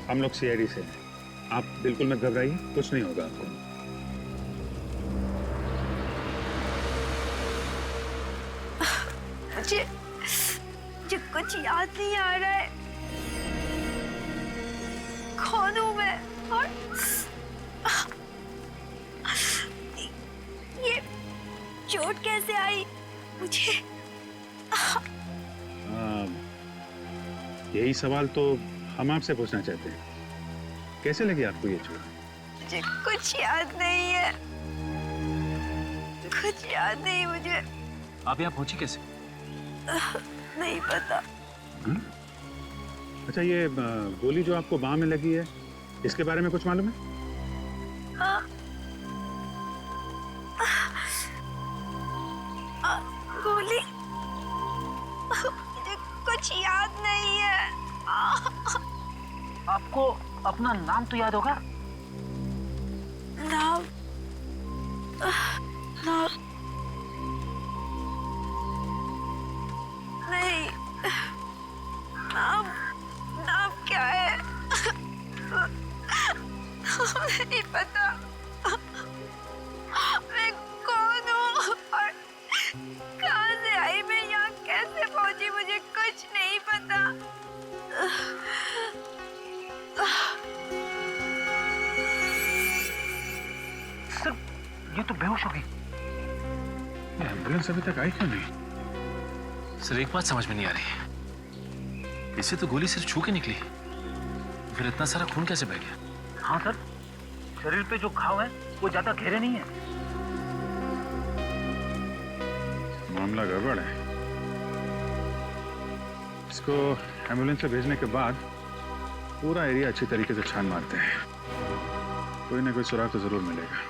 हम लोग सीआईडी से हैं। आप बिल्कुल मत घबराइए, कुछ नहीं होगा आपको। मुझे कुछ याद नहीं आ रहा है। कौन हूं मैं और ये चोट कैसे आई मुझे? यही सवाल तो हम आपसे पूछना चाहते हैं, कैसे लगी आपको ये चोट? मुझे कुछ याद नहीं है, कुछ याद नहीं मुझे। आप यहाँ पहुंची कैसे? नहीं पता। अच्छा, ये गोली जो आपको बाह में लगी है, इसके बारे में कुछ मालूम है? गोली, मुझे कुछ याद नहीं है। आपको अपना नाम तो याद होगा? नाम नाम नहीं। नाम नाम क्या है? नहीं पता। मैं कौन हूँ और कहाँ से आई? मैं यहाँ कैसे पहुंची? मुझे कुछ नहीं पता। सर, ये तो बेहोश हो गई। एम्बुलेंस अभी तक आई क्यों नहीं? सर, एक बात समझ में नहीं आ रही। इसे तो गोली सिर्फ छू के निकली, फिर इतना सारा खून कैसे बह गया? हाँ सर, शरीर पे जो घाव है वो ज्यादा गहरे नहीं है। मामला गड़बड़ है। इसको एम्बुलेंस से भेजने के बाद पूरा एरिया अच्छी तरीके से छान मारते हैं, कोई ना कोई सुराग तो जरूर मिलेगा।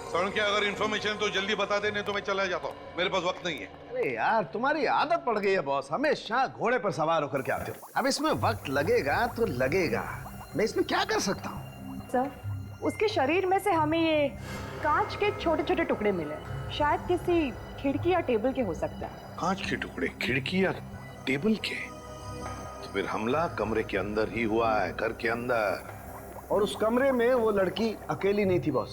सरण क्या अगर इन्फॉर्मेशन तो जल्दी बता देने तो मैं चला जाता हूँ, मेरे पास वक्त नहीं है। अरे यार, तुम्हारी आदत पड़ गई है बॉस, हमेशा घोड़े पर सवार होकर के आते हो। अब इसमें वक्त लगेगा तो लगेगा, मैं इसमें क्या कर सकता हूँ? सर, उसके शरीर में से हमें ये कांच के छोटे छोटे टुकड़े मिले, शायद किसी खिड़की या टेबल के हो सकता है। कांच के टुकड़े खिड़की या टेबल के? तो फिर हमला कमरे के अंदर ही हुआ है, घर के अंदर। और उस कमरे में वो लड़की अकेली नहीं थी बॉस,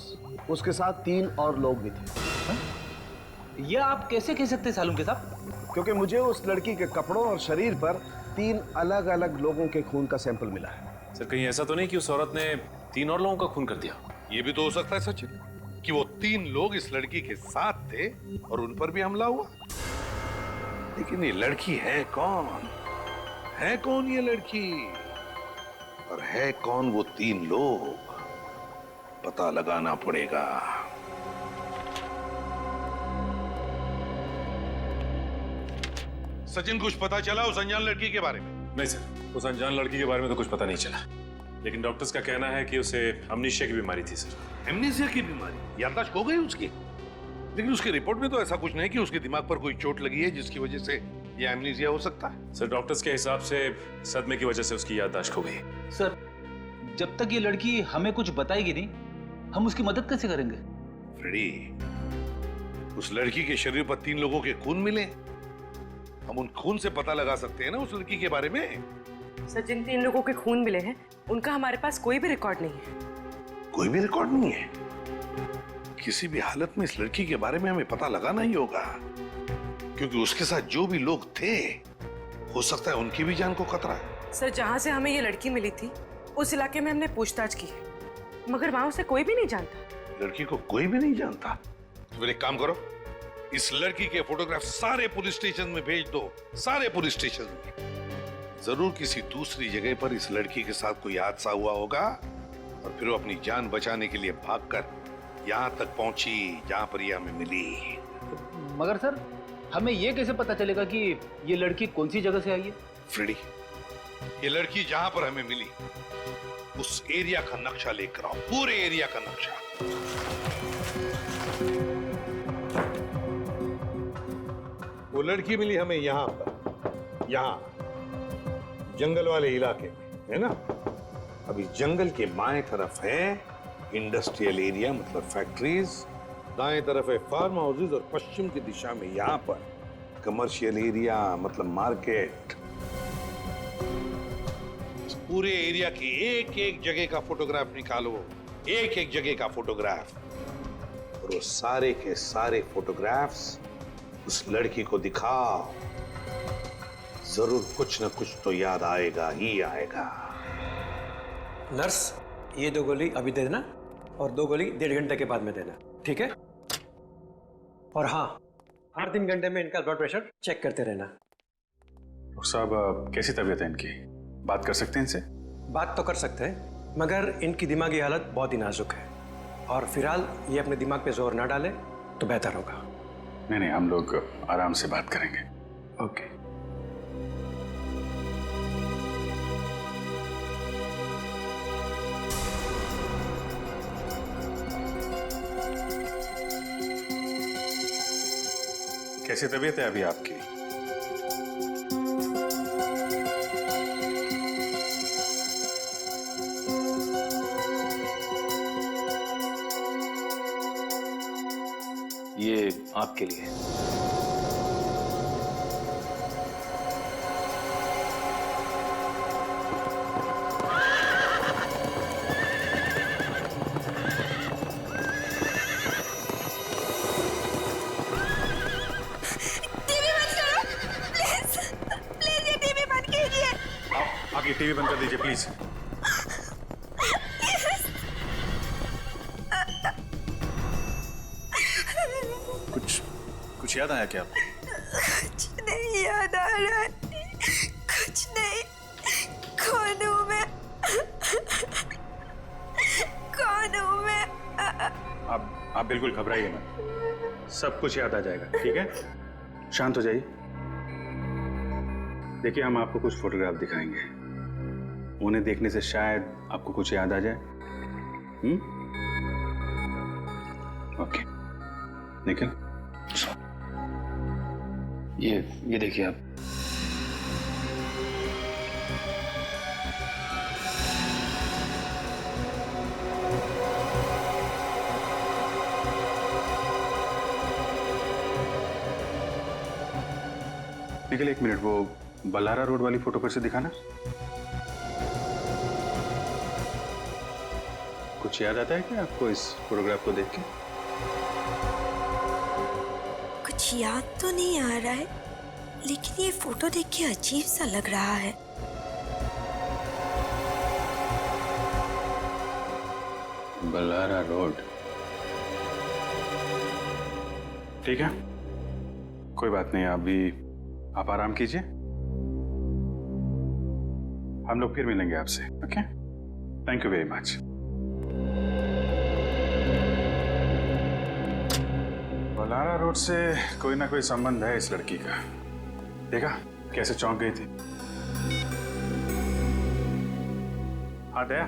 उसके साथ 3 और लोग भी थे। ये आप कैसे कह सकते सालुंके साहब? क्योंकि मुझे उस लड़की के कपड़ों और शरीर पर 3 अलग अलग लोगों के खून का सैंपल मिला है। सर, कहीं ऐसा तो नहीं कि उस औरत ने 3 और लोगों का खून कर दिया? ये भी तो हो सकता है सचिन, कि वो 3 लोग इस लड़की के साथ थे और उन पर भी हमला हुआ। लेकिन ये लड़की है कौन? है कौन ये लड़की? और है कौन वो 3 लोग? पता लगाना पड़ेगा। सचिन, कुछ पता चला उस अनजान लड़की के बारे में? नहीं सर, उस अनजान लड़की के बारे में तो कुछ पता नहीं चला, लेकिन डॉक्टर्स का कहना है कि उसे अमनीशिया की बीमारी थी सर। एमनीसिया की बीमारी? याददाश्त खो गई उसकी? लेकिन उसकी रिपोर्ट में तो ऐसा कुछ नहीं कि उसके दिमाग पर कोई चोट लगी है जिसकी वजह से ये एमनीसिया हो सकता है। सर, डॉक्टर्स के हिसाब से सदमे की वजह से उसकी याददाश्त खो गई। सर, जब तक ये लड़की हमें कुछ बताएगी नहीं, हम उसकी मदद कैसे करेंगे? फ्रेडी, उस लड़की के शरीर पर 3 लोगों के खून मिले, हम उन खून से पता लगा सकते हैं ना उस लड़की के बारे में। सर, जिन 3 लोगों के खून मिले हैं उनका हमारे पास कोई भी रिकॉर्ड नहीं है। कोई भी रिकॉर्ड नहीं है? किसी भी हालत में इस लड़की के बारे में हमें पता लगाना ही होगा, क्योंकि उसके साथ जो भी लोग थे, हो सकता है उनकी भी जान को खतरा है। सर, जहां से हमें ये लड़की मिली थी उस इलाके में हमने पूछताछ की है, मगर वहां उसे कोई भी नहीं जानता। लड़की को कोई भी नहीं जानता? तो फिर एक काम करो, इस लड़की के फोटोग्राफ सारे पुलिस स्टेशन में भेज दो, सारे पुलिस स्टेशन में। जरूर किसी दूसरी जगह पर इस लड़की के साथ कोई हादसा हुआ होगा और फिर वो अपनी जान बचाने के लिए भागकर यहाँ तक पहुंची जहां पर ये हमें मिली। मगर सर, हमें ये कैसे पता चलेगा कि ये लड़की कौन सी जगह से आई है? फ्रेडी, ये लड़की जहां पर हमें मिली उस एरिया का नक्शा लेकर आओ, पूरे एरिया का नक्शा। वो लड़की मिली हमें यहाँ पर, यहाँ जंगल वाले इलाके में, है ना? अभी जंगल के बाएं तरफ है इंडस्ट्रियल एरिया मतलब फैक्ट्रीज, दाएं तरफ है फार्म हाउसेज और पश्चिम की दिशा में यहाँ पर कमर्शियल एरिया मतलब मार्केट। इस पूरे एरिया की एक एक जगह का फोटोग्राफ निकालो, एक एक जगह का फोटोग्राफ, और वो सारे के सारे फोटोग्राफ्स उस लड़की को दिखाओ। जरूर कुछ न कुछ तो याद आएगा ही आएगा। नर्स, ये 2 गोली अभी दे देना और 2 गोली 1.5 घंटे के बाद में देना, ठीक है? और हाँ, हर 3 घंटे में इनका ब्लड प्रेशर चेक करते रहना। डॉक्टर साहब, कैसी तबीयत है इनकी? बात कर सकते हैं इनसे? बात तो कर सकते हैं, मगर इनकी दिमागी हालत बहुत ही नाजुक है और फिलहाल ये अपने दिमाग पे जोर ना डाले तो बेहतर होगा। नहीं, हम लोग आराम से बात करेंगे। ओके। कैसी तबीयत है अभी आपकी? ये आपके लिए। आप ये टीवी बंद कर दीजिए प्लीज। कुछ याद आया क्या आपको? कुछ नहीं याद आ रहा है, कुछ नहीं। कौन हूँ मैं? कौन हूँ मैं? आप बिल्कुल घबराइए मत, सब कुछ याद आ जाएगा, ठीक है? शांत हो जाइए। देखिए, हम आपको कुछ फोटोग्राफ दिखाएंगे, उन्हें देखने से शायद आपको कुछ याद आ जाए। ओके, निखिल, ये देखिए आप। निखिल, 1 मिनट, वो बल्लारा रोड वाली फोटो फिर से दिखाना। कुछ याद आता है क्या आपको इस फोटोग्राफ को देख के? कुछ याद तो नहीं आ रहा है, लेकिन ये फोटो देख के अजीब सा लग रहा है। बल्लारा रोड, ठीक है, कोई बात नहीं। अभी आप आराम कीजिए, हम लोग फिर मिलेंगे आपसे। Okay, thank you very much. Ballara road से कोई ना कोई संबंध है इस लड़की का। देखा कैसे चौंक गई थी। हाँ दया,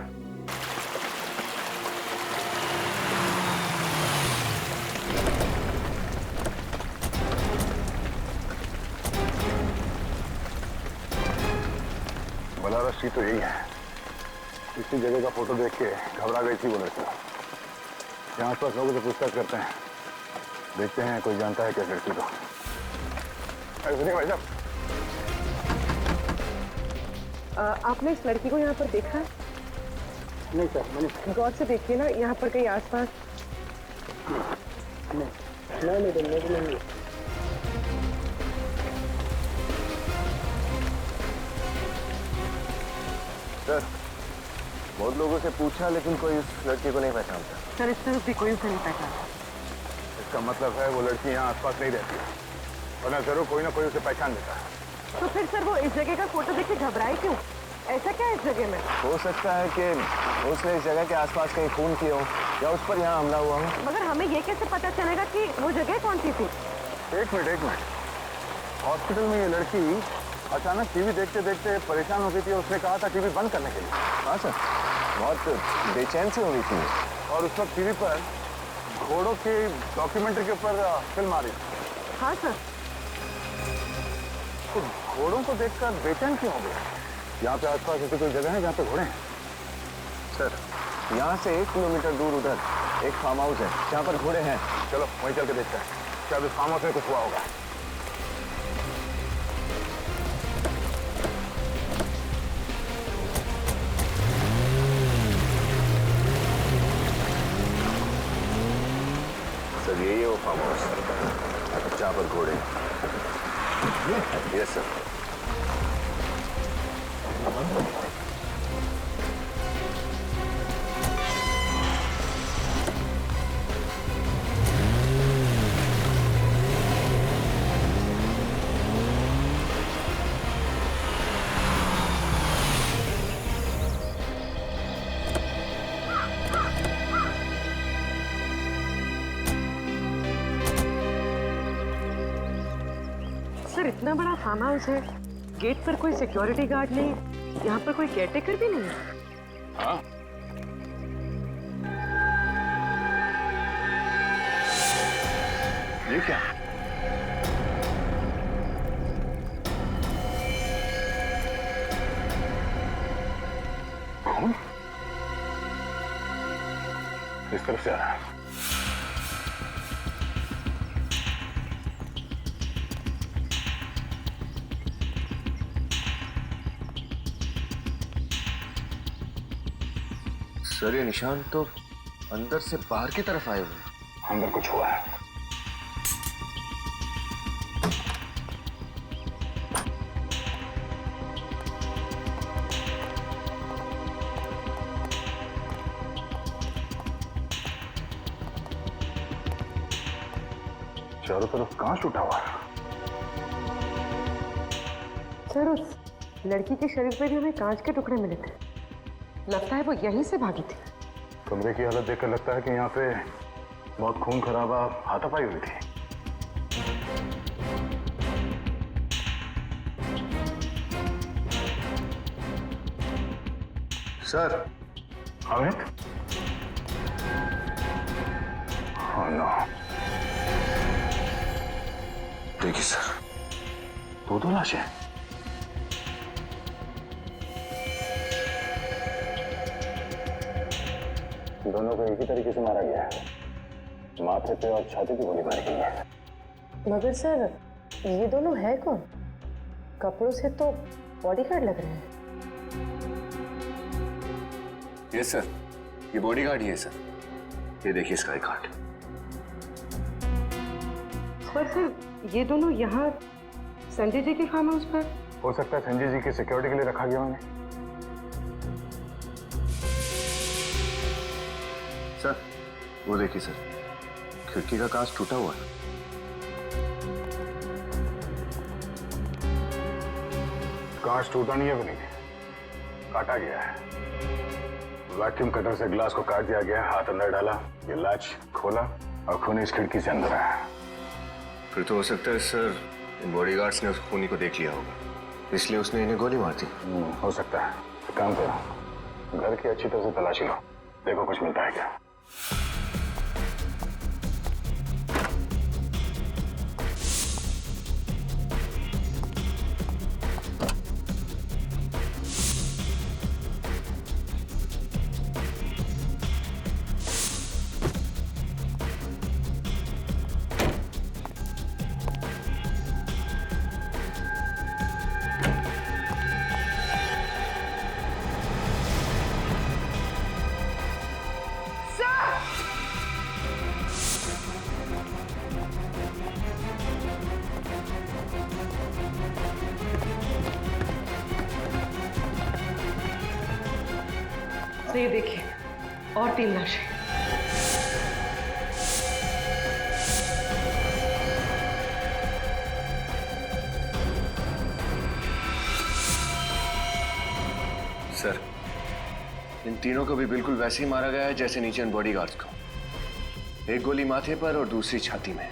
बल्लारा स्ट्रीट तो यही है। इसी जगह का फोटो देख के घबरा गई थी वो लड़की। यहाँ आसपास लोगों से पूछताछ करते हैं, देखते हैं कोई जानता है क्या लड़की को। सुनिए भाई साहब, आपने इस लड़की को यहाँ पर देखा है? नहीं सर, मैंने गौर से देखिए ना, यहाँ पर कहीं आसपास। नहीं। सर, बहुत लोगों से पूछा लेकिन कोई इस लड़की को नहीं पहचानता। सर, इस तरफ भी कोई उसे नहीं पहचानता। इसका मतलब है वो लड़की यहाँ आसपास नहीं रहती है, वरना जरूर कोई ना कोई उसे पहचान लेता है। तो फिर सर वो इस जगह का फोटो देख के घबराई क्यों? ऐसा क्या है इस जगह में? हो सकता है कि उसने इस जगह के आसपास कहीं खून किया हो या उस पर यहाँ हमला हुआ हो। मगर हमें ये कैसे पता चलेगा कि वो जगह कौन सी थी? एक मिनट। हॉस्पिटल में ये लड़की अचानक टीवी देखते देखते परेशान हो गई थी। उसने कहा था टीवी बंद करने के लिए। हाँ सर, बहुत बेचैन सी हो गई थी और उस वक्त टीवी पर घोड़ों की डॉक्यूमेंट्री के ऊपर फिल्म आ रही थी। हाँ सर। तो घोड़ों को देखकर बेचैन क्यों हो गए? यहाँ पे आसपास ऐसी कोई जगह है जहाँ पे घोड़े हैं? सर, यहाँ से 1 किलोमीटर दूर उधर एक फार्म हाउस है जहाँ पर घोड़े हैं। चलो वहीं चल के देखते हैं, क्या अभी फार्म हाउस में कुछ हुआ होगा। सर यही है वो फार्म हाउस जहाँ पर घोड़े हैं। Yes sir. सर इतना बड़ा फार्म हाउस है, गेट पर कोई सिक्योरिटी गार्ड नहीं, यहाँ पर कोई केयरटेकर भी नहीं है। हाँ, ये क्या? कौन? इस तरफ से आ रहा है। सर ये निशान तो अंदर से बाहर की तरफ आए हुए हैं। अंदर कुछ हुआ है। चारों तरफ कांच टूटा हुआ है। सर उस लड़की के शरीर पे भी हमें कांच के टुकड़े मिले थे, लगता है वो यहीं से भागी थी। कमरे की हालत देखकर लगता है कि यहाँ पे बहुत खून खराबा हाथापाई हुई थी। सर अमित? Oh no. देखिए सर, दो लाशें। दोनों को एक ही तरीके से मारा गया है, माथे पे और छाती पे गोली मारी गई है। मगर सर ये दोनों है कौन? कपड़ों से तो बॉडीगार्ड लग रहे हैं। यस सर, ये बॉडीगार्ड ही है सर। ये देखिए इसका आई कार्ड। सर ये दोनों यहाँ संजय जी के फार्म हाउस पर? हो सकता है संजय जी की सिक्योरिटी के लिए रखा गया उन्हें। सर वो देखिए सर, खिड़की का कांच टूटा हुआ है। कांच टूटा नहीं है बनी, काटा गया है। वैक्यूम कटर से ग्लास को काट दिया गया, हाथ अंदर डाला, ये लाच खोला और खून इस खिड़की से अंदर आया। फिर तो हो सकता है सर इन बॉडीगार्ड्स ने उस खूनी को देख लिया होगा, इसलिए उसने इन्हें गोली मार दी। हो सकता है। एक काम करो, घर की अच्छी तरह से तलाशी लो, देखो कुछ मिलता है क्या। तो ये देखिए और 3 लाशें। सर इन तीनों को भी बिल्कुल वैसे ही मारा गया है जैसे नीचे इन बॉडीगार्ड्स को। एक गोली माथे पर और दूसरी छाती में।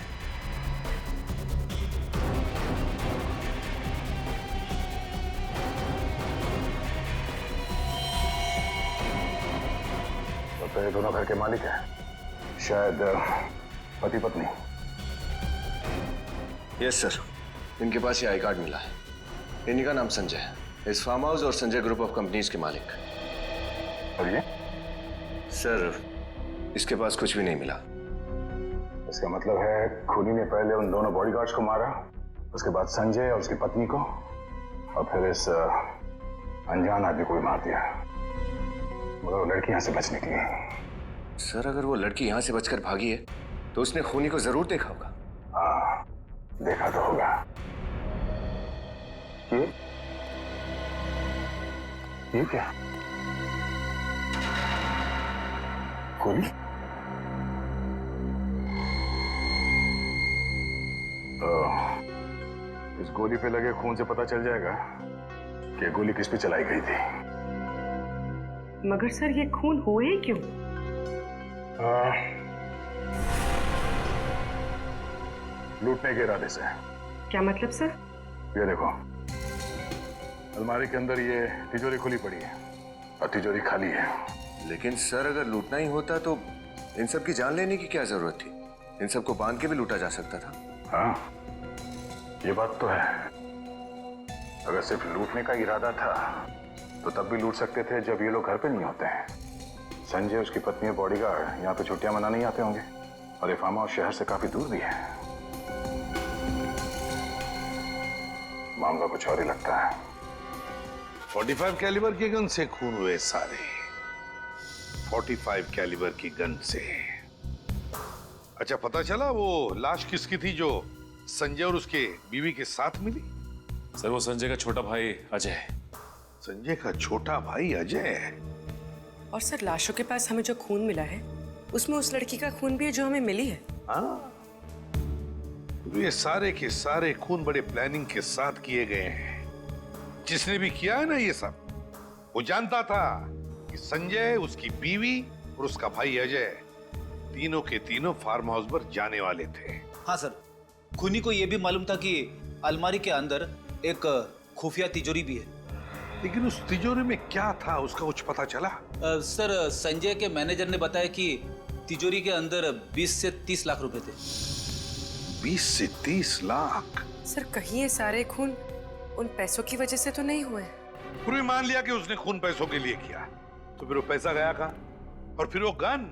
तो ये दोनों घर के मालिक हैं, शायद पति पत्नी। यस सर, इनके पास ये आई कार्ड मिला है। इन्हीं का नाम संजय है, इस फार्म हाउस और संजय ग्रुप ऑफ कंपनीज के मालिक। और ये सर, इसके पास कुछ भी नहीं मिला। इसका मतलब है खूनी ने पहले उन दोनों बॉडीगार्ड्स को मारा, उसके बाद संजय और उसकी पत्नी को, और फिर इस अनजान आदमी को भी मार दिया। मगर वो लड़की यहाँ से बच निकली। सर, अगर वो लड़की यहाँ से बचकर भागी है तो उसने खूनी को जरूर देखा होगा। हाँ, देखा तो होगा। ये क्या? खूनी? इस गोली पे लगे खून से पता चल जाएगा कि गोली किस पे चलाई गई थी। मगर सर, ये खून हुए ही क्यों? लूटने के इरादे से। क्या मतलब सर? ये देखो, अलमारी के अंदर ये तिजोरी खुली पड़ी है और तिजोरी खाली है। लेकिन सर, अगर लूटना ही होता तो इन सब की जान लेने की क्या जरूरत थी? इन सबको बांध के भी लूटा जा सकता था। हाँ, ये बात तो है। अगर सिर्फ लूटने का इरादा था तो तब भी लूट सकते थे जब ये लोग घर पे नहीं होते हैं। संजय, उसकी पत्नी और बॉडीगार्ड यहाँ पे छुट्टियां मनाने नहीं आते होंगे, और ये फार्म हाउस शहर से काफी दूर भी है। मामला कुछ और ही लगता है। 45 कैलिबर के गन से खून हुए सारे। 45 कैलिबर की गन से। अच्छा, पता चला वो लाश किसकी थी जो संजय और उसके बीवी के साथ मिली? सर, वो संजय का छोटा भाई अजय है। संजय का छोटा भाई अजय? और सर, लाशों के पास हमें जो खून मिला है उसमें उस लड़की का खून भी है जो हमें मिली है। हाँ, तो ये सारे के सारे खून बड़े प्लानिंग के साथ किए गए हैं। जिसने भी किया है ना ये सब, वो जानता था कि संजय, उसकी बीवी और उसका भाई अजय तीनों के तीनों फार्म हाउस पर जाने वाले थे। हाँ सर, खूनी को यह भी मालूम था कि अलमारी के अंदर एक खुफिया तिजोरी भी है। लेकिन उस तिजोरी में क्या था, उसका कुछ पता चला? सर, संजय के मैनेजर ने बताया कि तिजोरी के अंदर 20 से 30 लाख रुपए थे। 20 से 30 लाख? सर, कहीं ये सारे खून उन पैसों की वजह से तो नहीं हुए? पूरी मान लिया कि उसने खून पैसों के लिए किया, तो फिर वो पैसा गया कहाँ? और फिर वो गन,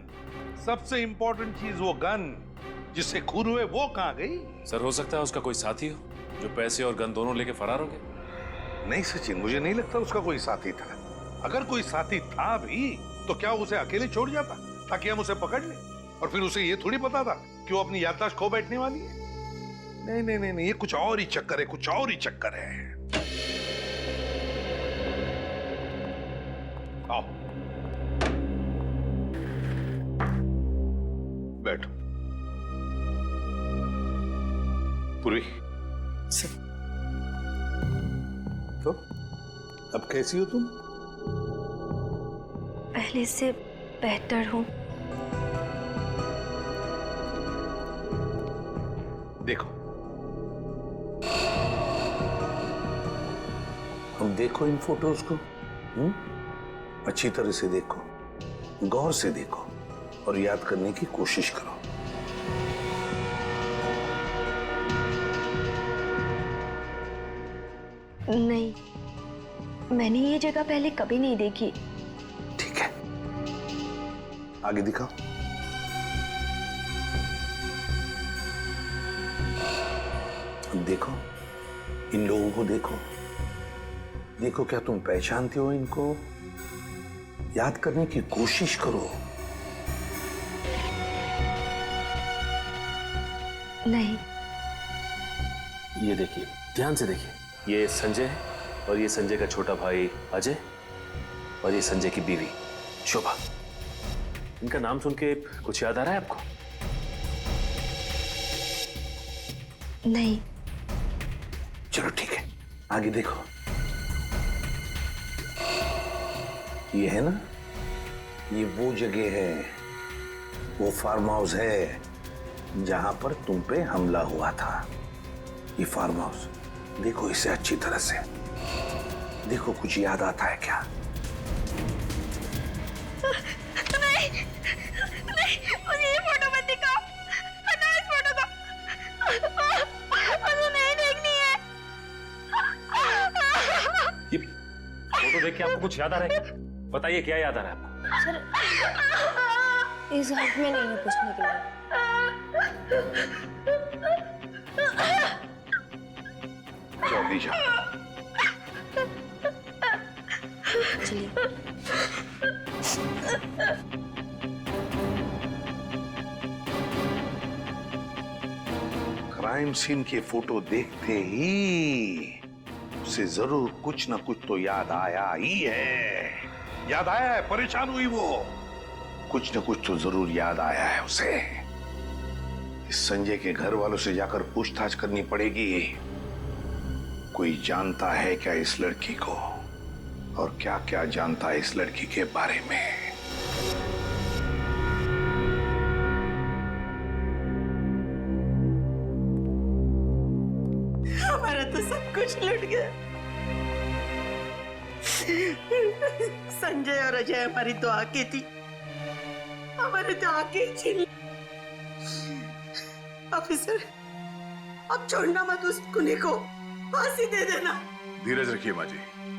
सबसे इंपॉर्टेंट चीज, वो गन जिससे खून हुए, वो कहाँ गई? सर, हो सकता है उसका कोई साथी हो जो पैसे और गन दोनों लेके फरार हो गए। नहीं सचिन, मुझे नहीं लगता उसका कोई साथी था। अगर कोई साथी था भी तो क्या उसे अकेले छोड़ जाता ताकि हम उसे पकड़ लें? और फिर उसे ये थोड़ी पता था कि वो अपनी याददाश्त खो बैठने वाली है। नहीं नहीं नहीं, ये कुछ और ही चक्कर है, कुछ और ही चक्कर है। आओ, बैठो। पूरी, तो अब कैसी हो तुम? पहले से बेहतर हूँ। देखो, अब देखो इन फोटोज को। अच्छी तरह से देखो, गौर से देखो और याद करने की कोशिश करो। नहीं, मैंने ये जगह पहले कभी नहीं देखी। ठीक है, आगे दिखाओ। अब देखो, इन लोगों को देखो। देखो, क्या तुम पहचानते हो इनको? याद करने की कोशिश करो। नहीं। ये देखिए, ध्यान से देखिए, ये संजय है और ये संजय का छोटा भाई अजय और ये संजय की बीवी शोभा। इनका नाम सुन के कुछ याद आ रहा है आपको? नहीं। चलो ठीक है, आगे देखो। ये है ना, ये वो जगह है, वो फार्म हाउस है जहां पर तुम पे हमला हुआ था। ये फार्म हाउस देखो इसे अच्छी तरह से। देखो, कुछ याद आता है क्या? नहीं, नहीं, मुझे ये फोटो मत दिखाओ। हटाओ इस फोटो को। मुझे नहीं देखनी है। क्या आपको कुछ याद आ रहा है? बताइए क्या याद आ रहा है आपको? सर, इस हाथ में नहीं है पूछने के लिए। जल्दी जा। चलिए। क्राइम सीन के फोटो देखते ही उसे जरूर कुछ ना कुछ तो याद आया ही है। याद आया है, परेशान हुई वो। कुछ ना कुछ तो जरूर याद आया है उसे। इस संजय के घर वालों से जाकर पूछताछ करनी पड़ेगी। कोई जानता है क्या इस लड़की को, और क्या क्या जानता है इस लड़की के बारे में। हमारा तो सब कुछ लुट गया। संजय और अजय हमारी तो आंखें थी, हमारे तो आंखें छीन ली। ऑफिसर, अब छोड़ना मत उस खूनी को, फांसी दे देना। धीरज रखिए माँ जी,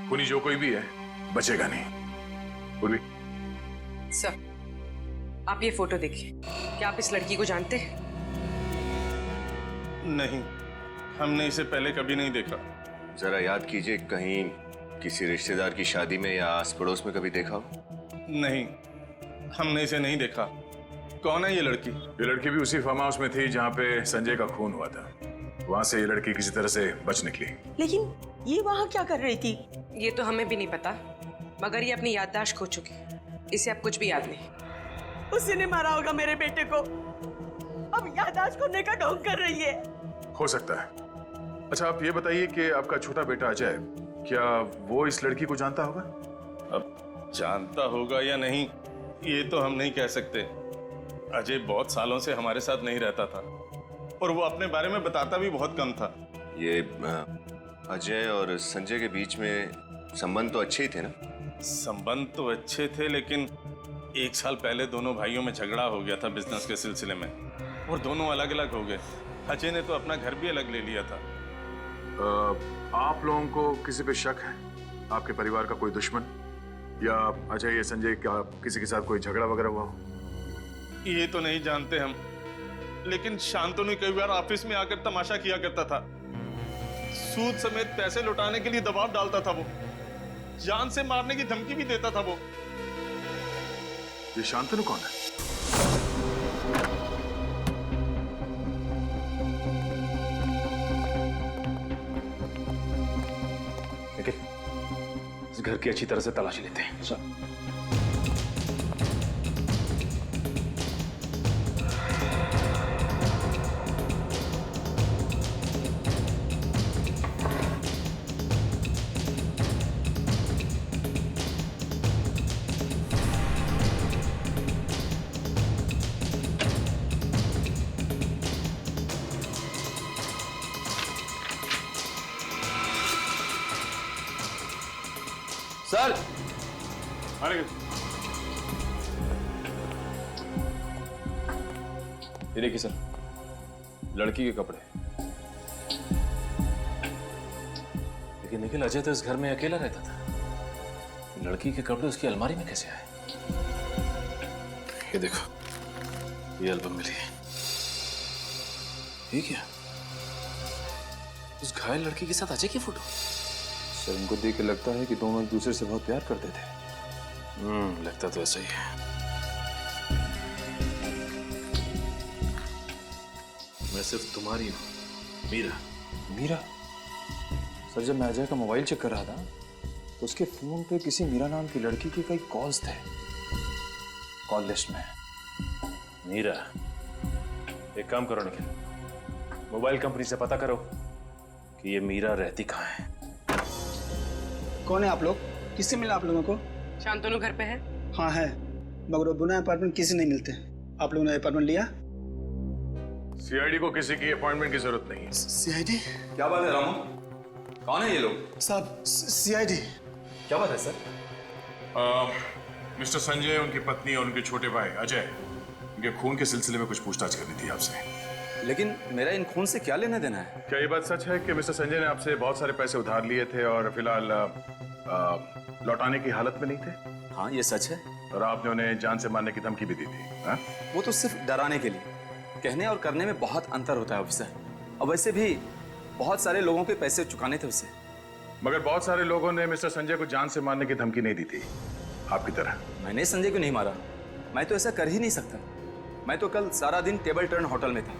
खूनी जो कोई भी है बचेगा नहीं। पूर्वी, सर, आप ये फोटो देखिए। क्या आप इस लड़की को जानते हैं? नहीं, हमने इसे पहले कभी नहीं देखा। जरा याद कीजिए, कहीं किसी रिश्तेदार की शादी में या आस पड़ोस में कभी देखा हो? नहीं, हमने इसे नहीं देखा। कौन है ये लड़की? ये लड़की भी उसी फार्म हाउस में थी जहाँ पे संजय का खून हुआ था। वहां से ये लड़की किसी तरह से बच निकली। लेकिन ये वहाँ क्या कर रही थी? ये तो हमें भी नहीं पता, मगर ये अपनी याददाश्त खो चुकी है। इसे अब कुछ भी याद नहीं। उसी ने मारा होगा मेरे बेटे को, अब याददाश्त खोने का ढोंग कर रही है। हो सकता है। अच्छा, आप ये बताइए कि आपका छोटा बेटा अजय, क्या वो इस लड़की को जानता होगा? अब जानता होगा या नहीं, ये तो हम नहीं कह सकते। अजय बहुत सालों से हमारे साथ नहीं रहता था और वो अपने बारे में बताता भी बहुत कम था। ये अजय और संजय के बीच में संबंध तो अच्छे ही थे ना? संबंध तो अच्छे थे, लेकिन 1 साल पहले दोनों भाइयों में झगड़ा हो गया था बिजनेस के सिलसिले में, और दोनों अलग अलग हो गए। अजय ने तो अपना घर भी अलग ले लिया था। आप लोगों को किसी पे शक है? आपके परिवार का कोई दुश्मन, या अजय या संजय का किसी के साथ कोई झगड़ा वगैरह हुआ हो? ये तो नहीं जानते हम, लेकिन शांतनु कई बार ऑफिस में आकर तमाशा किया करता था। सूद समेत पैसे लौटाने के लिए दबाव डालता था वो, जान से मारने की धमकी भी देता था वो। ये शांतनु कौन है? निखिल, इस घर की अच्छी तरह से तलाशी लेते हैं। सर, सर, अरे ये देखिए सर, लड़की के कपड़े। लेकिन निखिल, अजय तो इस घर में अकेला रहता था, लड़की के कपड़े उसकी अलमारी में कैसे आए? ये देखो, ये एल्बम मिली है। ये क्या? उस घायल लड़की के साथ अजय की फोटो? सर, इनको देख के लगता है कि दोनों एक दूसरे से बहुत प्यार करते थे। लगता तो ऐसा ही है। मैं सिर्फ तुम्हारी हूं, मीरा। मीरा? सर, जब मैं अजय का मोबाइल चेक कर रहा था तो उसके फोन पे किसी मीरा नाम की लड़की के कई कॉल्स थे कॉल लिस्ट में। मीरा, एक काम करो निखिल, मोबाइल कंपनी से पता करो कि ये मीरा रहती कहाँ है। कौन है आप लोग? किससे मिला आप लोगों को? शांतनु घर पे है? हाँ है, मगर वो बुना अपार्टमेंट किसी नहीं मिलते। आप लोगों ने अपार्टमेंट लिया? सीआईडी को किसी की अपॉइंटमेंट की जरूरत नहीं है। सीआईडी? क्या बात है रामू? कौन है ये लोग? साहब, सीआईडी। क्या बात है सर? मिस्टर संजय, उनकी पत्नी और उनके छोटे भाई अजय, उनके खून के सिलसिले में कुछ पूछताछ करनी थी आपसे। लेकिन मेरा इन खून से क्या लेना देना है? क्या ये बात सच है कि मिस्टर संजय ने आपसे बहुत सारे पैसे उधार लिए थे और फिलहाल लौटाने की हालत में नहीं थे? हाँ, ये सच है। और आपने उन्हें जान से मारने की धमकी भी दी थी? हाँ? वो तो सिर्फ डराने के लिए। कहने और करने में बहुत अंतर होता है ऑफिसर। और वैसे भी बहुत सारे लोगों के पैसे चुकाने थे उसे। मगर बहुत सारे लोगों ने मिस्टर संजय को जान से मारने की धमकी नहीं दी थी आपकी तरह। मैंने संजय को नहीं मारा, मैं तो ऐसा कर ही नहीं सकता। मैं तो कल सारा दिन टेबल टर्न होटल में था,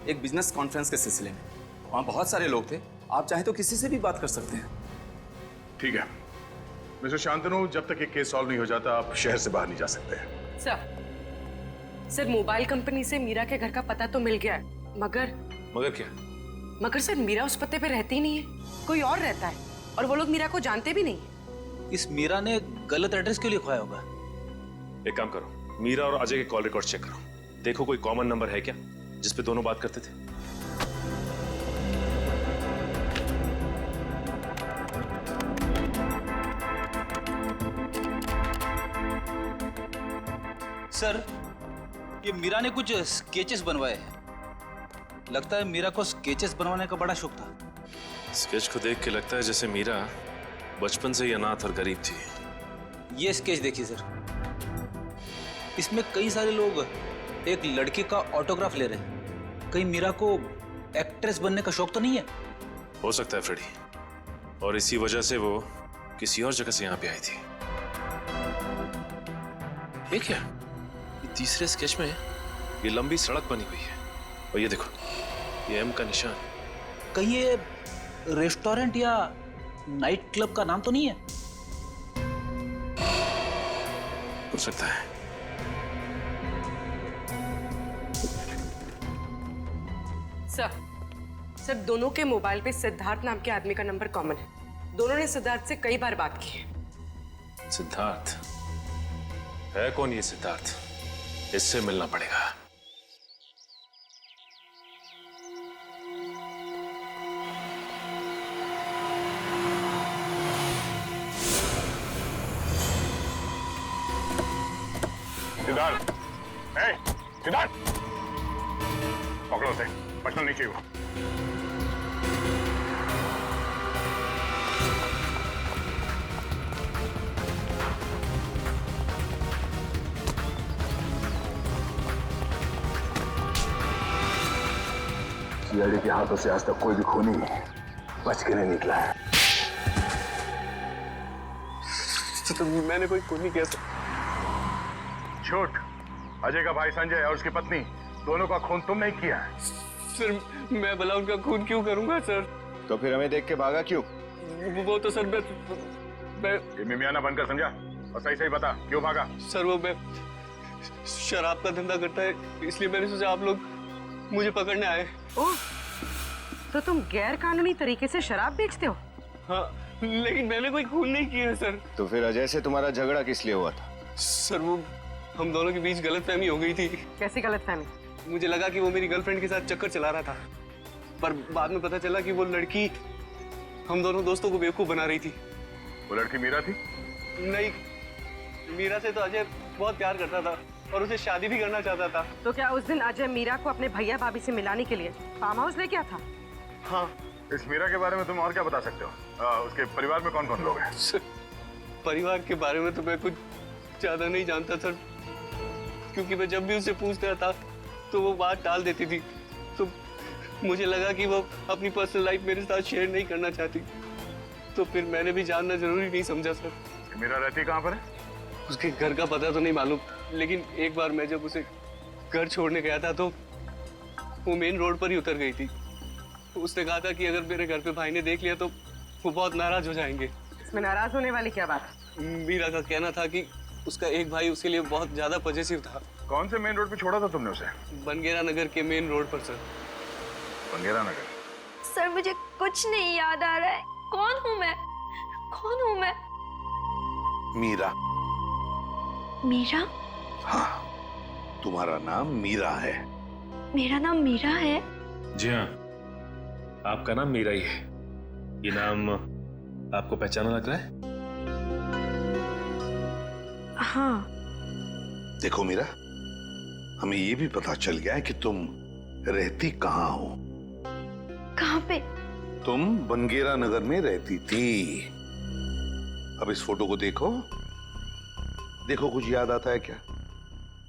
एक बिजनेस कॉन्फ्रेंस के सिलसिले में। वहाँ बहुत सारे लोग थे, आप चाहे तो किसी से भी बात कर सकते हैं। ठीक है मिस्टर शांतनु, जब तक ये केस सॉल्व नहीं हो जाता आप शहर से बाहर नहीं जा सकते हैं। सर मोबाइल कंपनी से मीरा के घर का पता तो मिल गया है, मगर क्या? मगर सर मीरा उस पते पे रहती नहीं है, कोई और रहता है और वो लोग मीरा को जानते भी नहीं। इस मीरा ने गलत एड्रेस क्यों लिखवाया होगा? एक काम करो, मीरा और अजय के कॉल रिकॉर्ड चेक करो, देखो कोई कॉमन नंबर है क्या जिस पे दोनों बात करते थे। सर ये मीरा ने कुछ स्केचेस बनवाए हैं, लगता है मीरा को स्केचेस बनवाने का बड़ा शौक था। स्केच को देख के लगता है जैसे मीरा बचपन से ही अनाथ और गरीब थी। ये स्केच देखिए सर, इसमें कई सारे लोग एक लड़की का ऑटोग्राफ ले रहे हैं। कहीं मीरा को एक्ट्रेस बनने का शौक तो नहीं है? हो सकता है फ्रेडी, और इसी वजह से वो किसी और जगह से यहाँ पे आई थी। ये क्या? ये तीसरे स्केच में ये लंबी सड़क बनी हुई है और ये देखो ये एम का निशान। कहीं ये रेस्टोरेंट या नाइट क्लब का नाम तो नहीं है? हो सकता है। सर दोनों के मोबाइल पे सिद्धार्थ नाम के आदमी का नंबर कॉमन है। दोनों ने सिद्धार्थ से कई बार बात की है। सिद्धार्थ है? कौन ये सिद्धार्थ? इससे मिलना पड़ेगा। सिद्धार्थ, सिद्धार्थ, पकड़ो उसे, बचना नहीं चाहिए। सीआईडी के हाथों से आज तक कोई भी खूनी बच के नहीं निकला है। तो मैंने कोई खूनी कैसे? झूठ। अजय का भाई संजय और उसकी पत्नी दोनों का खून तुम नहीं किया है। सर मैं भला उनका खून क्यों करूंगा सर? तो फिर हमें देख के भागा क्यों? वो तो सर मैं ये मिमियाना बनकर समझा, और सही सही बता क्यों भागा? सर वो मैं शराब का धंधा करता है, इसलिए मैंने सोचा आप लोग मुझे पकड़ने आए। ओह, तो तुम गैर कानूनी तरीके से शराब बेचते हो? हाँ, लेकिन मैंने कोई खून नहीं किया है सर। तो फिर अजय से तुम्हारा झगड़ा किस लिए हुआ था? सर वो हम दोनों के बीच गलतफहमी हो गई थी। कैसी गलतफहमी? मुझे लगा कि वो मेरी गर्लफ्रेंड के साथ चक्कर चला रहा था, पर बाद में पता चला कि वो लड़की हम दोनों दोस्तों को बेवकूफ बना रही थी। वो लड़की मीरा थी? नहीं, मीरा से तो अजय बहुत प्यार करता था और उसे शादी भी करना चाहता था। तो क्या उस दिन अजय मीरा को अपने भैया भाभी से मिलाने के लिए फार्म हाउस लेके आया था? हाँ। इस मीरा के बारे में तुम और क्या बता सकते हो? उसके परिवार में कौन कौन लोग हैं? परिवार के बारे में तो मैं कुछ ज्यादा नहीं जानता सर, क्योंकि मैं जब भी उससे पूछता था तो वो बात टाल देती थी। तो मुझे लगा कि वो अपनी पर्सनल लाइफ मेरे साथ शेयर नहीं करना चाहती, तो फिर मैंने भी जानना जरूरी नहीं समझा सर। मीरा रहती कहाँ पर है? उसके घर का पता तो नहीं मालूम, लेकिन एक बार मैं जब उसे घर छोड़ने गया था तो वो मेन रोड पर ही उतर गई थी। उसने कहा था कि अगर मेरे घर पे भाई ने देख लिया तो वो बहुत नाराज हो जाएंगे। इसमें नाराज होने वाली क्या बात? मीरा का कहना था कि उसका एक भाई उसके लिए बहुत ज्यादा पॉजिटिव था। कौन से मेन रोड पे छोड़ा था तुमने उसे? बनगेरा नगर के मेन रोड पर सर। बनगेरा नगर? सर मुझे कुछ नहीं याद आ रहा है। कौन हूँ मैं? कौन हूँ मैं? मीरा। मीरा? हाँ, तुम्हारा नाम मीरा है। मेरा नाम मीरा है? जी हाँ, आपका नाम मीरा ही है। ये नाम आपको पहचाना लग रहा है? हाँ। देखो मीरा, हमें ये भी पता चल गया है कि तुम रहती कहाँ हो? कहाँ पे? तुम बनगेरा नगर में रहती थी। अब इस फोटो को देखो, देखो कुछ याद आता है क्या?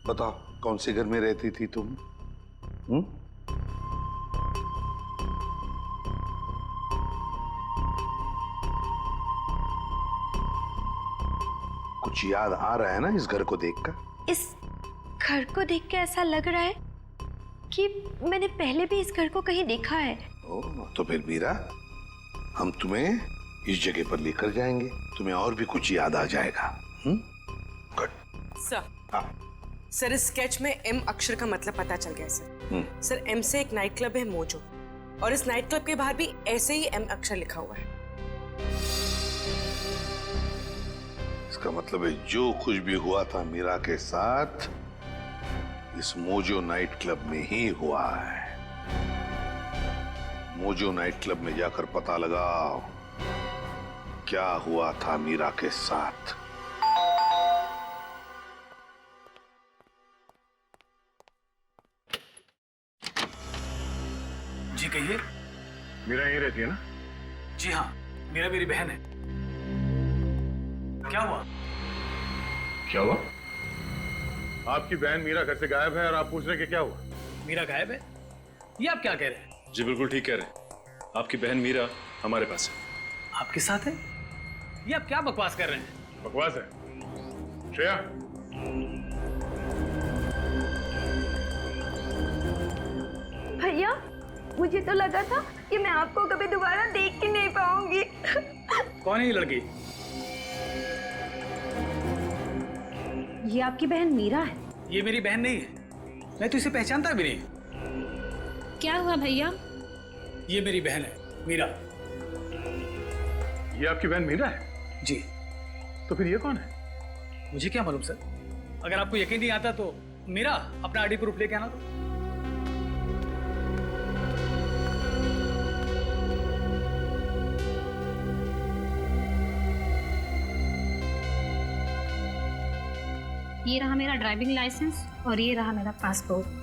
बताओ कौन से घर में रहती थी तुम? कुछ याद आ रहा है ना इस घर को देखकर? इस घर को देख के ऐसा लग रहा है कि मैंने पहले भी इस घर को कहीं देखा है। तो फिर मीरा, हम तुम्हें इस जगह पर लेकर जाएंगे, तुम्हें और भी कुछ याद आ जाएगा। गुड। सर, सर इस स्केच में एम अक्षर का मतलब पता चल गया सर। सर एम से एक नाइट क्लब है मोजो, और इस नाइट क्लब के बाहर भी ऐसे ही एम अक्षर लिखा हुआ है। इसका मतलब है जो कुछ भी हुआ था मीरा के साथ इस मोजो नाइट क्लब में ही हुआ है। मोजो नाइट क्लब में जाकर पता लगाओ क्या हुआ था मीरा के साथ। जी कहिए। मीरा यहीं रहती है ना? जी हाँ, मीरा मेरी बहन है। क्या हुआ? क्या हुआ? आपकी बहन मीरा घर से गायब है और आप पूछ रहे हैं कि क्या हुआ? मीरा गायब है? ये आप क्या कह रहे हैं? जी बिल्कुल ठीक कह रहे हैं। आपकी बहन मीरा हमारे पास है। आपके साथ है? ये आप क्या बकवास कर रहे हैं? बकवास है? श्रेया, भैया मुझे तो लगा था कि मैं आपको कभी दोबारा देख ही नहीं पाऊंगी। कौन है ये लड़की? ये आपकी बहन मीरा है? ये मेरी बहन नहीं है, मैं तो इसे पहचानता भी नहीं। क्या हुआ भैया? ये मेरी बहन है मीरा। ये आपकी बहन मीरा है? जी। तो फिर ये कौन है? मुझे क्या मालूम सर, अगर आपको यकीन नहीं आता तो मीरा अपना आईडी प्रूफ लेके आना। तो ये रहा मेरा ड्राइविंग लाइसेंस और ये रहा मेरा पासपोर्ट।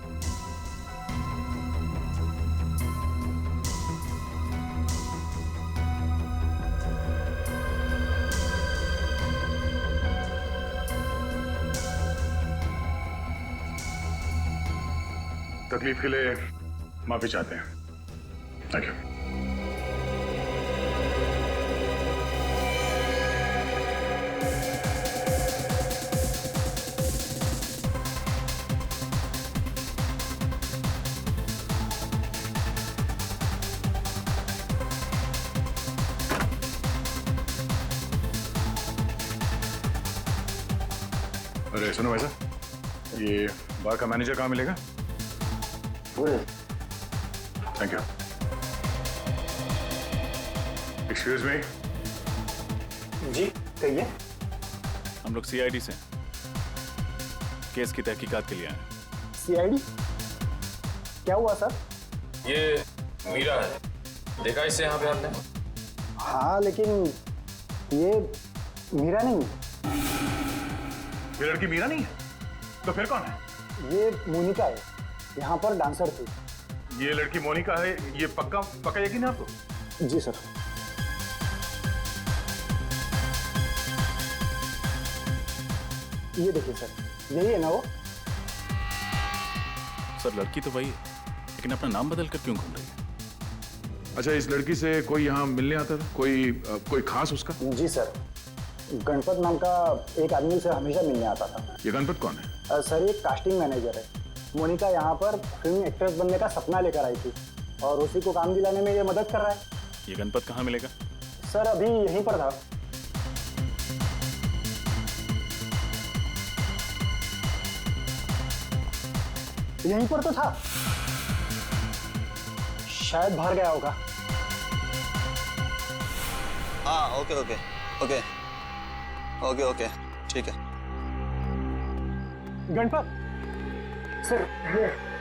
तकलीफ के लिए माफी चाहते हैं। Thank you. अरे सुनो वैसा, ये बार का मैनेजर कहाँ मिलेगा? Thank you. Excuse me. जी कहिए। हम लोग सीआईडी से केस की तहकीकात के लिए आए हैं। सीआईडी? क्या हुआ सर? ये मीरा है, देखा इसे यहाँ पे आपने? हाँ लेकिन ये मीरा नहीं है। ये लड़की मीरा नहीं है? तो फिर कौन है? ये मोनिका है, यहाँ पर डांसर थी। ये लड़की मोनिका है, ये पक्का पक्का यकीन है आपको? जी सर। ये देखिए सर, यही है ना वो? सर लड़की तो वही है, लेकिन अपना नाम बदल कर क्यों घूम रही है? अच्छा, इस लड़की से कोई यहाँ मिलने आता था? कोई खास उसका? जी सर, गणपत नाम का एक आदमी से हमेशा मिलने आता था। ये गणपत कौन है? सर ये कास्टिंग मैनेजर है। मोनिका यहाँ पर फिल्म एक्ट्रेस बनने का सपना लेकर आई थी और उसी को काम दिलाने में ये मदद कर रहा है। ये गणपत कहाँ मिलेगा? सर अभी यहीं पर था। यहीं पर तो था, शायद बाहर गया होगा। हाँ okay okay okay okay okay ठीक है। गणपत सर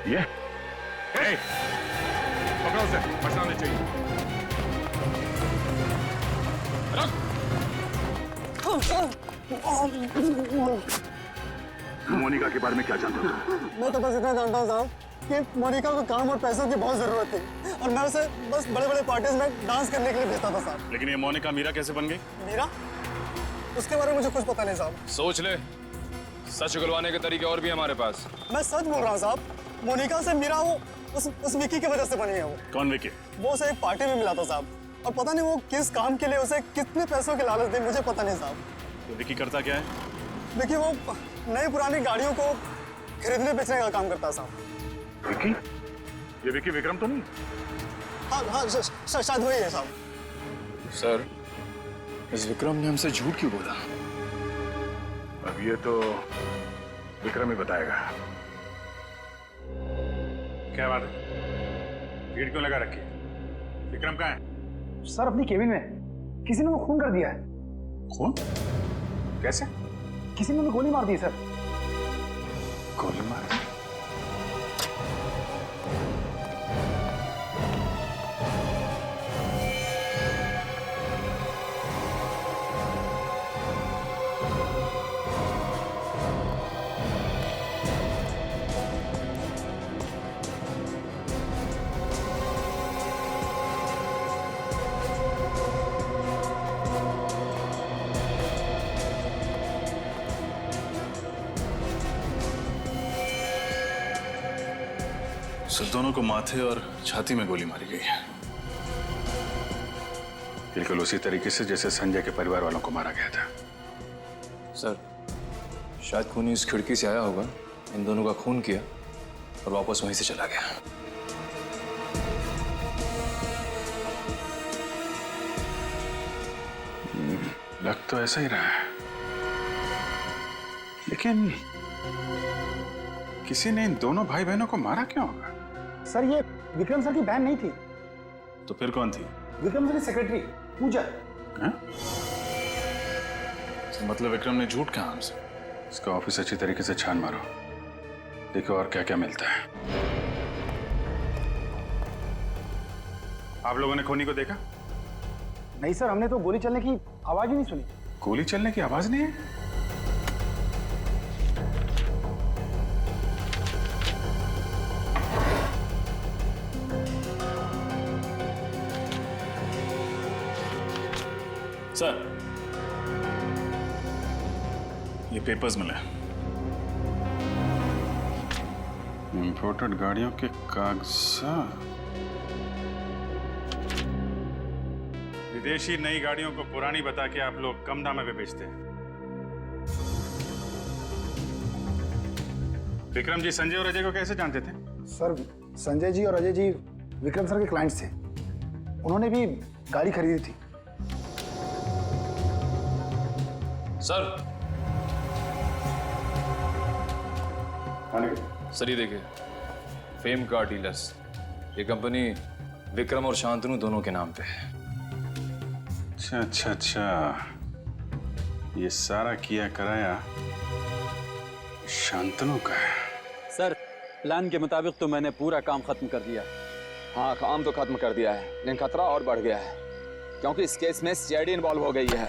ये ए, पकड़ो उसे, बचाने चाहिए। मोनिका के बारे में क्या जानते हो? मैं तो बस इतना जानता हूँ साहब कि मोनिका को काम और पैसों की बहुत जरूरत थी और मैं उसे बस बड़े बड़े पार्टीज में डांस करने के लिए भेजता था साहब। लेकिन ये मोनिका मीरा कैसे बन गई? मीरा? उसके बारे में मुझे कुछ पता नहीं साहब। सोच ले, सच उगलवाने के तरीके और भी हमारे पास। मैं सच बोल रहा हूँ साहब, मोनिका से मीरा वो उस विकी की वजह से बनी है। वो कौन विकी? वो उसे एक पार्टी में मिला था साहब, और पता नहीं वो किस काम के लिए उसे कितने पैसों की लालच दी, मुझे पता नहीं साहब। तो विकी करता क्या है? देखिए वो नई पुरानी गाड़ियों को खरीदने बेचने का काम करता है साहब। विकी? ये विकी विक्रम तो नहीं? हाँ शायद वही है साहब। सर, इस विक्रम ने हमसे झूठ क्यों बोला? अब ये तो विक्रम ही बताएगा। क्या बात है? भीड़ क्यों लगा रखी है? विक्रम कहाँ है? सर अपनी केबिन में किसी ने वो खून कर दिया है। खून? कैसे? किसी ने उन्हें गोली मार दी सर। गोली मार दी? दोनों को माथे और छाती में गोली मारी गई है, बिल्कुल उसी तरीके से जैसे संजय के परिवार वालों को मारा गया था। सर, शायद खूनी इस खिड़की से आया होगा, इन दोनों का खून किया और वापस वहीं से चला गया। लग तो ऐसा ही रहा है, लेकिन किसी ने इन दोनों भाई बहनों को मारा क्यों होगा? सर ये विक्रम सर की बहन नहीं थी। तो फिर कौन थी? विक्रम सर की सेक्रेटरी पूजा। मतलब विक्रम ने झूठ कहा हमसे? इसका ऑफिस अच्छी तरीके से छान मारो, देखो और क्या क्या मिलता है। आप लोगों ने खूनी को देखा? नहीं सर, हमने तो गोली चलने की आवाज ही नहीं सुनी। गोली चलने की आवाज नहीं है? सर, ये पेपर्स मिले, इंपोर्टेड गाड़ियों के कागजात। विदेशी नई गाड़ियों को पुरानी बता के आप लोग कम दाम में बेचते हैं। विक्रम जी संजय और अजय को कैसे जानते थे? सर संजय जी और अजय जी विक्रम सर के क्लाइंट्स थे, उन्होंने भी गाड़ी खरीदी थी। सर ये देखिए, फेम कार डीलर्स, ये कंपनी विक्रम और शांतनु दोनों के नाम पे है। अच्छा, ये सारा किया कराया शांतनु का है। सर प्लान के मुताबिक तो मैंने पूरा काम खत्म कर दिया। हाँ काम तो खत्म कर दिया है, लेकिन खतरा और बढ़ गया है क्योंकि इस केस में सीआईडी इन्वॉल्व हो गई है।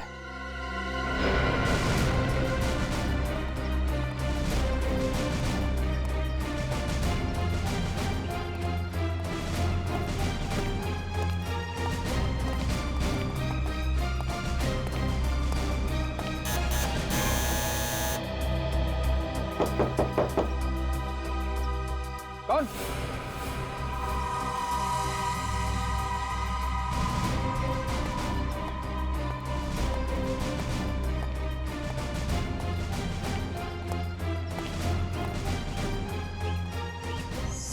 कौन?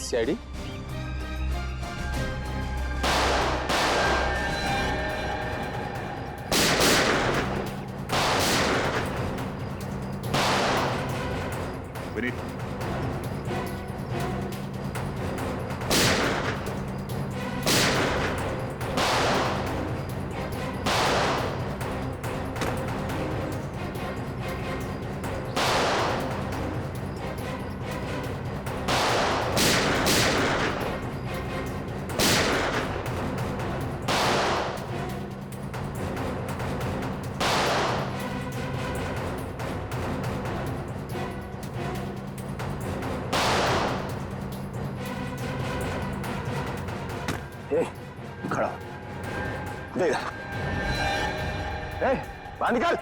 सीआईडी? विनीत, ए, खड़ा दे बाहर निकाल।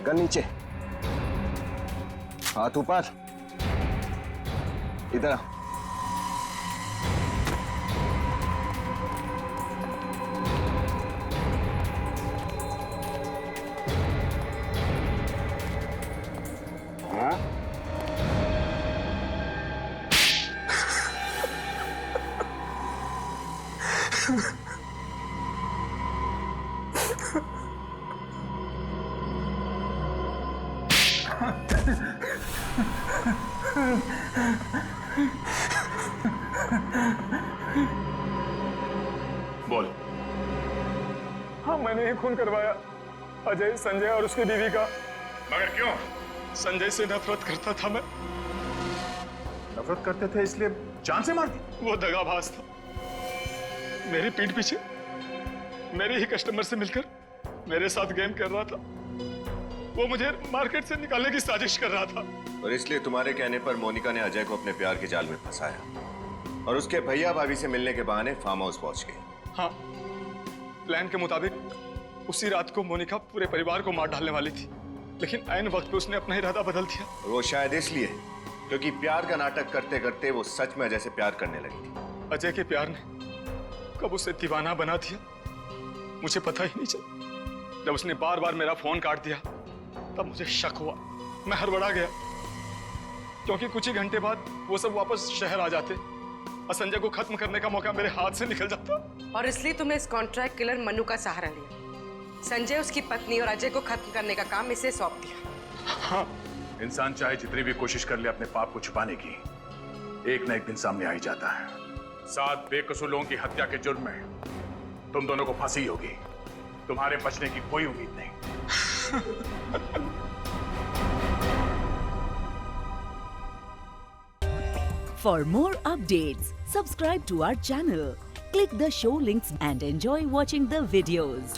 गन नीचे, हाथ ऊपर, इधर आ। बोल। हाँ, मैंने ही खून करवाया अजय, संजय और उसकी बीवी का। मगर क्यों? संजय से नफरत करता था मैं। नफरत करते थे इसलिए जान से मार दी? वो दगाबाज था। मेरी पीठ पीछे मेरे ही कस्टमर से मिलकर मेरे साथ गेम कर रहा था। वो मुझे मार्केट से निकालने की साजिश कर रहा था। और इसलिए तुम्हारे कहने पर मोनिका ने अजय को अपने प्यार के जाल में फंसाया और उसके भैया भाभी से मिलने के बहाने फार्म हाउस पहुंच गई। हाँ, प्लान के मुताबिक उसी रात को मोनिका पूरे परिवार को मार डालने वाली थी, लेकिन ऐन वक्त पे उसने अपना इरादा बदल दिया। वो शायद इसलिए क्योंकि प्यार का नाटक करते करते वो सच में अजय से प्यार करने लगी थी। अजय के प्यार ने कब उसे दीवाना बना दिया मुझे पता ही नहीं चला। जब उसने बार बार मेरा फोन काट दिया तब मुझे शक हुआ। मैं हड़बड़ा गया क्योंकि कुछ ही घंटे बाद वो सब वापस शहर आ जाते और संजय को खत्म करने का मौका मेरे हाथ से निकल जाता। और इसलिए तुमने इस कॉन्ट्रैक्ट किलर मनु का सहारा लिया। संजय, उसकी पत्नी और अजय को खत्म करने का काम इसे सौंप दिया। हाँ। इंसान चाहे जितनी भी कोशिश कर ले अपने पाप को छुपाने की, एक न एक दिन सामने आ ही जाता है। 7 बेकसूर लोगों की हत्या के जुर्म में तुम दोनों को फांसी होगी। तुम्हारे बचने की कोई उम्मीद नहीं। For more updates, subscribe to our channel, click the show links and enjoy watching the videos.